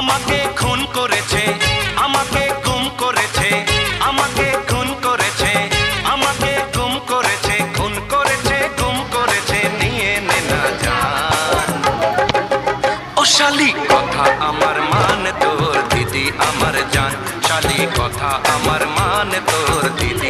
আমাকে খুন করেছে, আমাকে গুম করেছে, আমাকে খুন করেছে, আমাকে গুম করেছে, খুন করেছে, গুম করেছে, নিয়ে নে না জান। ও শালি কথা আমার মান তোর দিদি আমার জান, শালি কথা আমার মান তোর দিদি